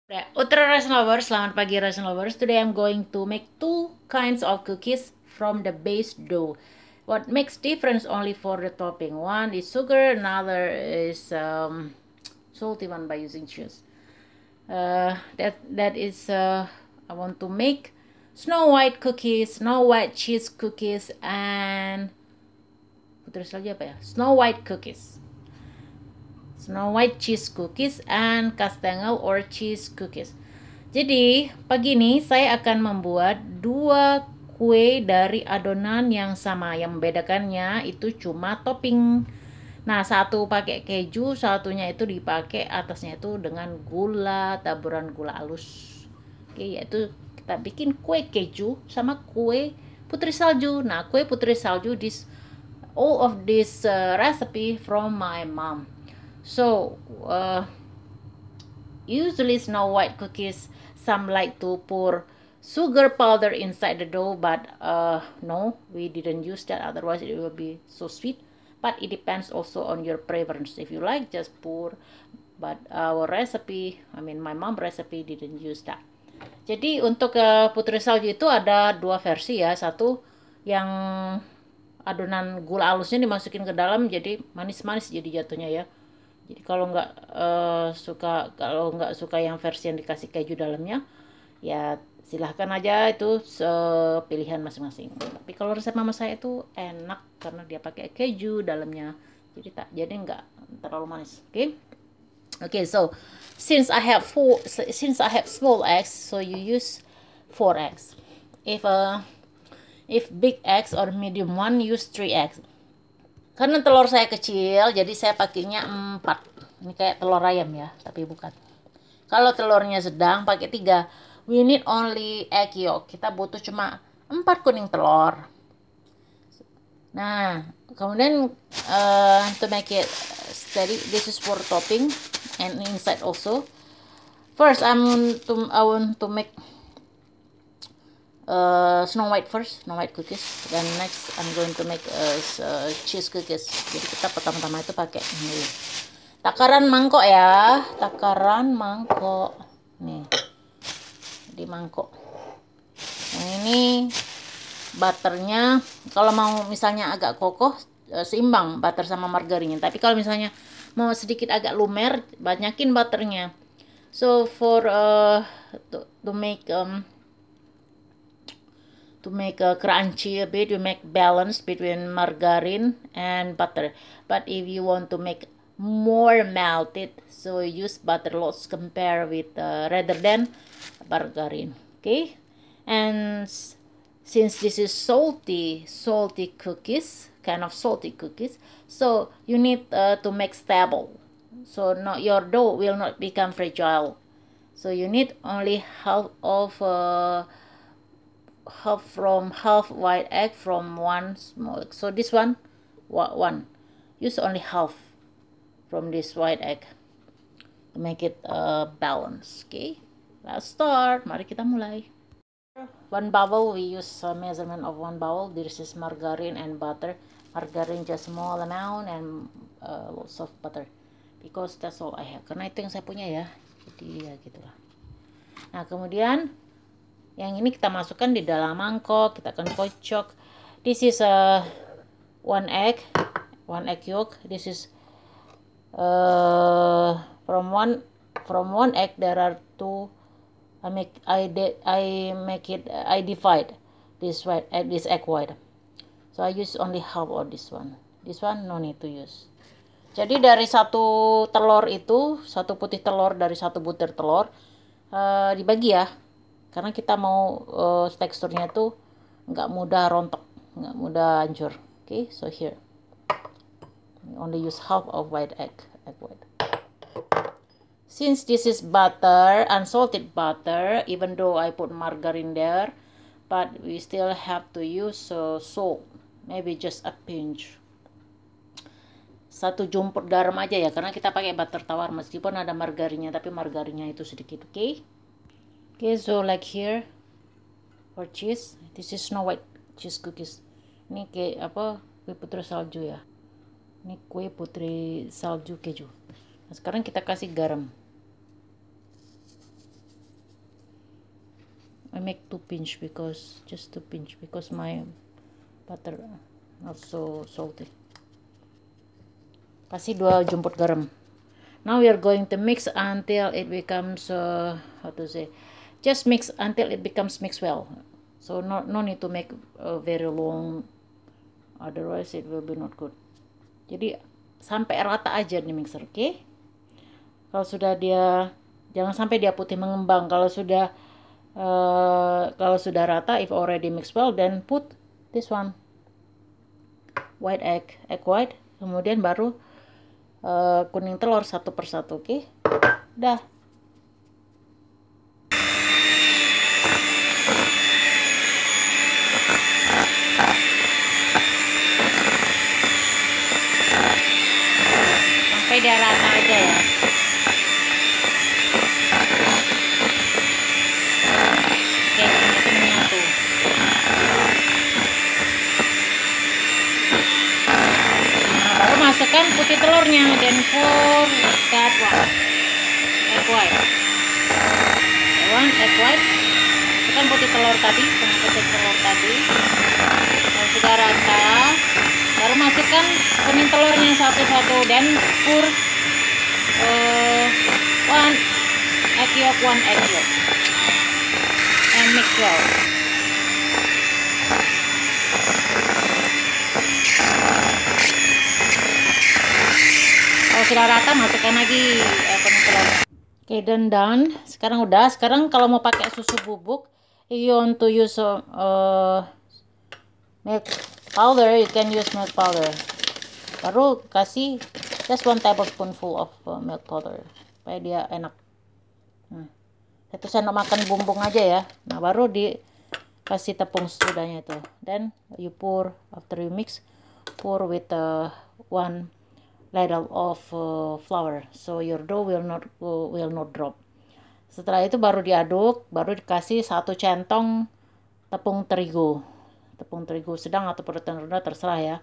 Ultra Rice Lovers, selamat pagi Rice Lovers. Today I'm going to make two kinds of cookies from the base dough. What makes difference only for the topping? One is sugar, another is salty one by using cheese. That is I want to make Snow White cookies, Snow White cheese cookies, and terus lagi apa ya? Snow White cookies. Snow White cheese cookies and Castengel or cheese cookies. Jadi, pagi ini saya akan membuat dua kue dari adonan yang sama. Yang membedakannya itu cuma topping. Nah, satu pakai keju, satunya itu dipakai atasnya itu dengan gula, taburan gula halus. Oke, yaitu kita bikin kue keju sama kue putri salju. Nah, kue putri salju all of this recipe from my mom. So, usually Snow White cookies, some like to pour sugar powder inside the dough, but no, we didn't use that, otherwise it will be so sweet. But it depends also on your preference. If you like, just pour. But our recipe, my mom recipe didn't use that. Jadi untuk putri salju itu ada dua versi ya. Satu yang adonan gula halusnya dimasukin ke dalam, jadi manis-manis jadi jatuhnya ya. Jadi kalau nggak suka yang versi yang dikasih keju dalamnya, ya silahkan aja, itu pilihan masing-masing. Tapi kalau resep mama saya itu enak karena dia pakai keju dalamnya, jadi nggak terlalu manis. Okay, so since I have small eggs, so you use 4 eggs. If big eggs or medium one, use 3 eggs. Karena telur saya kecil, jadi saya pakainya 4. Ini kayak telur ayam ya, tapi bukan. Kalau telurnya sedang, pakai 3. We need only egg yolk. Kita butuh cuma 4 kuning telur. Nah, kemudian to make it steady, this is for topping and inside also. First, I want to make Snow White first, Snow White cookies. Then next I'm going to make cheese cookies. Jadi kita pertama-tama itu pakai ini takaran mangkok ya, takaran mangkok nih, di mangkok. Yang ini butternya, kalau mau misalnya agak kokoh, seimbang butter sama margarinnya. Tapi kalau misalnya mau sedikit agak lumer, banyakin butternya. So for to make a crunchy a bit, you make balance between margarine and butter. But if you want to make more melted, so use butter lots compare with rather than margarine. Okay, and since this is salty cookies, kind of salty cookies, so you need to make stable, so not your dough will not become fragile. So you need only half white egg from one small egg. So this one use only half from this white egg to make it balance. Okay, let's start. Mari kita mulai. One bowl, we use a measurement of 1 bowl. This is margarine and butter. Margarine just small amount and lots of butter, because that's all I have, karena itu yang saya punya ya, jadi ya gitulah. Nah, kemudian yang ini kita masukkan di dalam mangkok, kita akan kocok. This is one egg yolk. This is from one egg there are 2. I divide this egg white. So I use only half of this one. This one no need to use. Jadi dari satu telur itu, satu putih telur dari satu butir telur, dibagi ya. Karena kita mau teksturnya tuh nggak mudah rontok, nggak mudah hancur. Okay, so here we only use half of egg white. Since this is butter, unsalted butter, even though I put margarine there, but we still have to use salt, maybe just a pinch. 1 jumput garam aja ya, karena kita pakai butter tawar meskipun ada margarinnya, tapi margarinnya itu sedikit. Okay, so like here for cheese, this is Snow White cheese cookies. Ini kayak kue putri salju ya. Ini kue putri salju keju. Nah, sekarang kita kasih garam. make two pinch because my butter not so salty. Kasih 2 jumput garam. Now we are going to mix until it becomes how to say, just mix until it becomes mixed well. So no need to make very long, otherwise it will be not good. Jadi sampai rata aja di mixer, oke? Kalau sudah dia, jangan sampai dia putih mengembang. Kalau sudah rata, if already mixed well, then put this one white egg white, kemudian baru kuning telur satu persatu, oke? Dah. Sampai dia rata aja ya. Oke, itu menyatu. Nah, baru masukkan putih telurnya, then pour that one egg white. Egg white. Masukkan putih telur tadi, setengah putih telur tadi. Kalau sudah rata, baru masukkan kuning telurnya satu-satu, dan pour one egg yolk and mix well. Kalau sudah rata, masukkan lagi kuning telur. Oke, dan done. Sekarang udah. Sekarang kalau mau pakai susu bubuk, if you want to use milk powder, you can use milk powder. Baru kasih just 1 tablespoonful of milk powder supaya dia enak. Nah, 1 sendok makan bumbung aja ya. Nah, baru dikasih tepung sesudahnya itu. Then you pour, after you mix, pour with 1 ladle of flour, so your dough will not drop. Setelah itu baru diaduk, baru dikasih 1 centong tepung terigu sedang atau tepung rendah, terserah ya,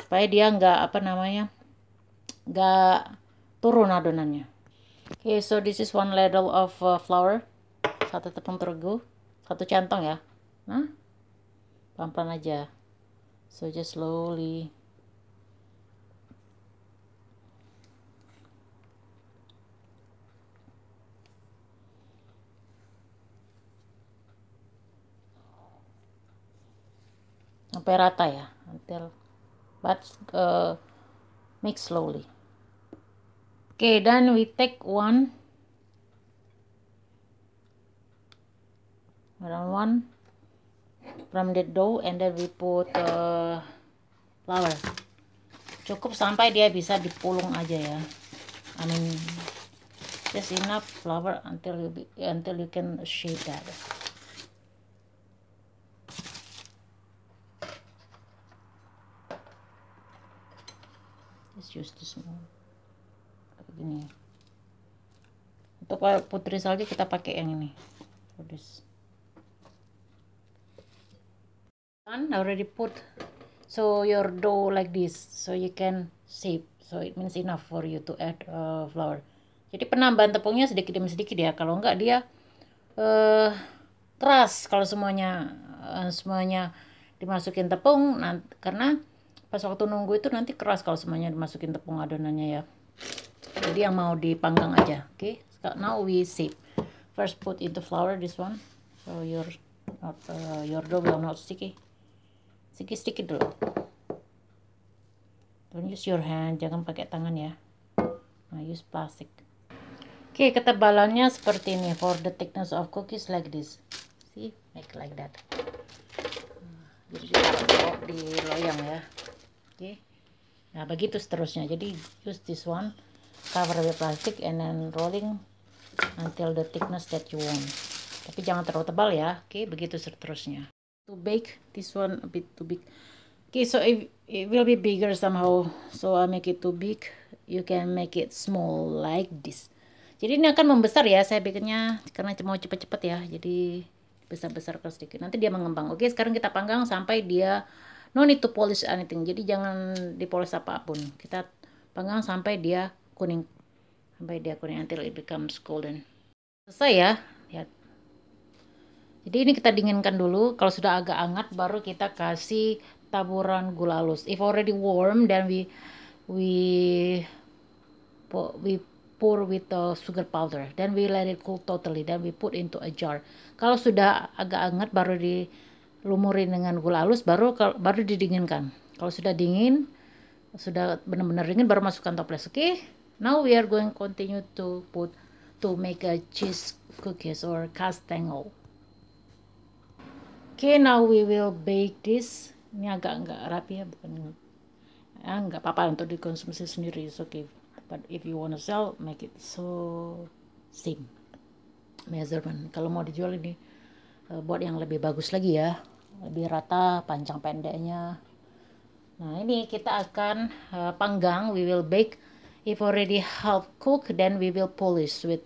supaya dia nggak turun adonannya. Okay, so this is 1 ladle of flour, 1 tepung terigu, 1 centong ya. Nah, pelan-pelan aja, so just slowly. Sampai rata ya, but mix slowly. Okay, then we take around 1 from the dough, and then we put flour. Cukup sampai dia bisa dipulung aja ya. I mean, just enough flour until you can shape that. Just use this one. Begini. Untuk putri salju kita pakai yang ini. For this. I already put so your dough like this, so you can shape. So it means enough for you to add flour. Jadi penambahan tepungnya sedikit demi sedikit ya. Kalau enggak dia keras kalau semuanya dimasukin tepung, karena pas waktu nunggu itu nanti keras kalau semuanya dimasukin tepung adonannya ya. Jadi yang mau dipanggang aja. Okay, now we shape. First put into flour this one, so your dough will not sticky. Sedikit dulu. Don't use your hand, jangan pakai tangan ya. Nah, use plastic. Okay, ketebalannya seperti ini. For the thickness of cookies like this. See, make like that. Jadi ditaruh di loyang ya. Okay. Nah, begitu seterusnya. Jadi use this one, cover with plastic and then rolling until the thickness that you want. Tapi jangan terlalu tebal ya. Okay, begitu seterusnya. To bake this one a bit too big. Okay, so if it will be bigger somehow, so I make it too big. You can make it small like this. Jadi ini akan membesar ya, saya bikinnya karena mau cepet-cepet ya. Jadi besar-besarkan sedikit. Nanti dia mengembang. Oke, sekarang kita panggang sampai dia no need to polish anything. Jadi jangan dipoles apapun. Kita panggang sampai dia kuning. Until it becomes golden. Selesai ya. Lihat. Jadi ini kita dinginkan dulu. Kalau sudah agak hangat baru kita kasih taburan gula halus. If already warm, then we we pour with the sugar powder. Then we let it cool totally. Then we put into a jar. Kalau sudah agak hangat baru dilumurin dengan gula halus, baru didinginkan. Kalau sudah dingin, sudah benar-benar dingin, baru masukkan toples. Okay? Now we are going continue to make a cheese cookies or castangle. Okay, now we will bake this. Ini agak nggak rapi ya, bukan nggak apa-apa untuk dikonsumsi sendiri, it's okay. But if you wanna sell, make it so same measurement. Kalau mau dijual ini buat yang lebih bagus lagi ya, lebih rata panjang pendeknya. Nah ini kita akan panggang. We will bake. If already half cooked, then we will polish with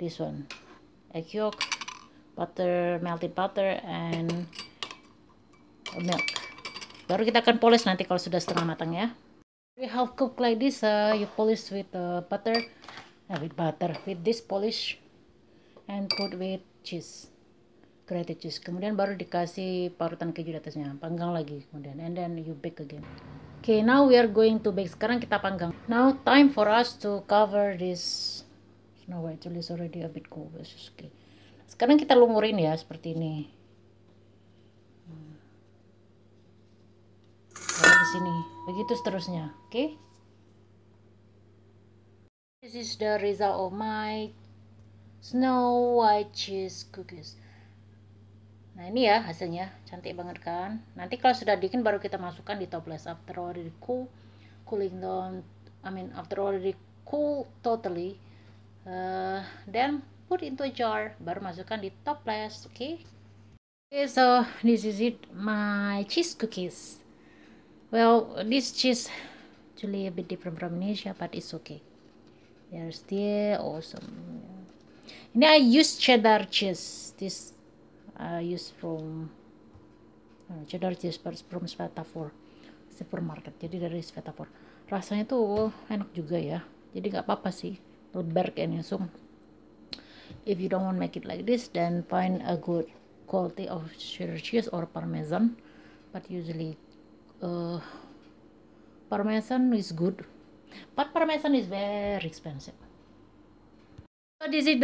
this one, egg yolk, butter, melted butter, and milk. Baru kita akan polish nanti kalau sudah setengah matang ya. We half cooked like this, you polish with butter, with this polish, and put with cheese, grated cheese. Kemudian baru dikasih parutan keju di atasnya, panggang lagi kemudian, and then you bake again. Okay, now we are going to bake. Sekarang kita panggang. Now time for us to cover this. Snow White is already a bit cold. Okay. Sekarang kita lumurin ya seperti ini. Lalu di sini, begitu seterusnya. Oke? Okay? This is the result of my Snow White cheese cookies. Nah ini ya hasilnya, cantik banget kan. Nanti kalau sudah dingin baru kita masukkan di toples. After already cooling down, after already cool totally, then put into a jar, baru masukkan di toples. Okay? Okay, so this is it, my cheese cookies. Well, this cheese actually a bit different from Indonesia, but it's okay. They're still awesome. Ini I use cheddar cheese. This I use from cheddar cheese from Svetafore supermarket. Jadi dari Svetafore. Rasanya tuh enak juga ya. Jadi nggak apa-apa sih. Lebar kayaknya. So if you don't want to make it like this, then find a good quality of cheddar cheese or parmesan. But usually parmesan is good. But parmesan is very expensive. So this is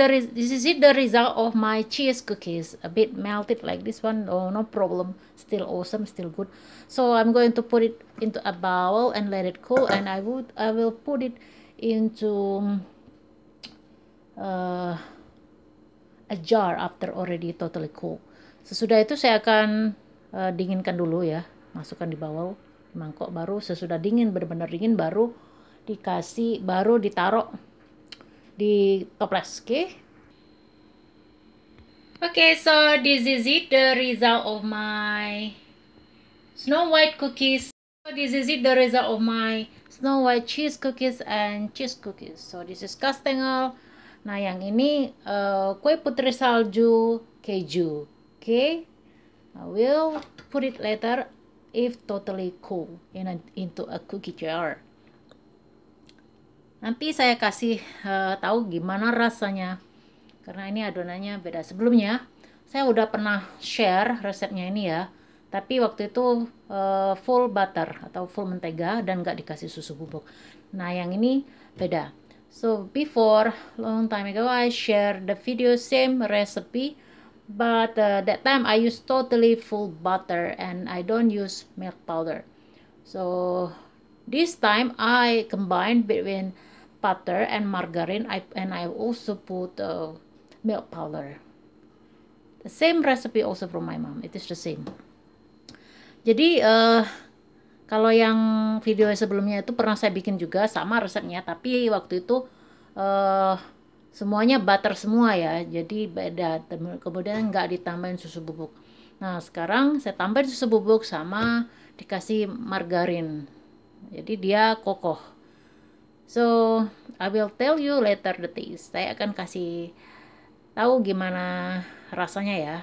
the result of my cheese cookies. A bit melted like this one. Oh, no problem. Still awesome. Still good. So I'm going to put it into a bowl and let it cool. And I will put it into a jar after already totally cool. Sesudah itu saya akan dinginkan dulu ya. Masukkan di bowl, di mangkok. Baru sesudah dingin, benar-benar dingin, baru ditaruh di toples. Okay, so this is it, the result of my Snow White cookies. So this is it, the result of my Snow White cheese cookies and cheese cookies. So this is castangle. Nah yang ini kue putri salju keju. Okay, I will put it later if totally cool into a cookie jar. Nanti saya kasih tahu gimana rasanya, karena ini adonannya beda. Sebelumnya saya udah pernah share resepnya ini ya, tapi waktu itu full butter atau full mentega dan nggak dikasih susu bubuk. Nah yang ini beda. So before, long time ago, I share the video same recipe, but that time I use totally full butter and I don't use milk powder. So this time I combine between butter and margarine, and I also put milk powder. The same recipe also from my mom. It is the same. Jadi kalau yang video sebelumnya itu pernah saya bikin juga sama resepnya, tapi waktu itu semuanya butter semua ya, jadi beda. Kemudian nggak ditambahin susu bubuk. Nah sekarang saya tambahin susu bubuk sama dikasih margarin, jadi dia kokoh. So I will tell you later the taste. Saya akan kasih tahu gimana rasanya ya.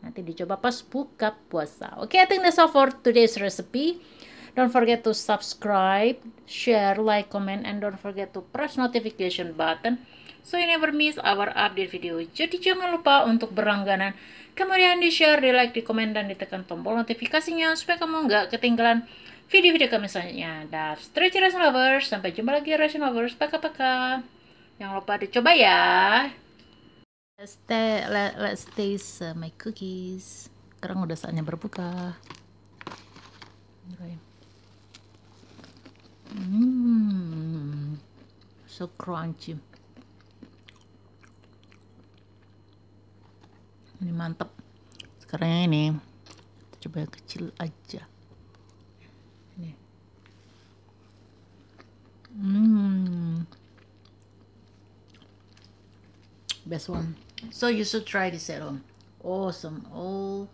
Nanti dicoba pas buka puasa. Okay, I think that's all for today's recipe. Don't forget to subscribe, share, like, comment, and don't forget to press notification button so you never miss our update video. Jadi jangan lupa untuk berlangganan, kemudian di share, di like, di komen, dan ditekan tombol notifikasinya supaya kamu nggak ketinggalan video-video kami selanjutnya. That's Stretchy Ration Lovers, sampai jumpa lagi Ration Lovers, paka-paka. Jangan lupa dicoba ya. Let's taste my cookies. Sekarang udah saatnya berbuka. So crunchy. Ini mantep. Sekarang yang ini kita coba yang kecil aja. Ini. Best one. So you should try this at home. Awesome. All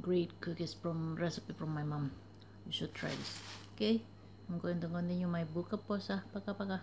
great cookies from recipe from my mom. You should try this. Okay. I'm going to continue my buka puasa. Paka-paka.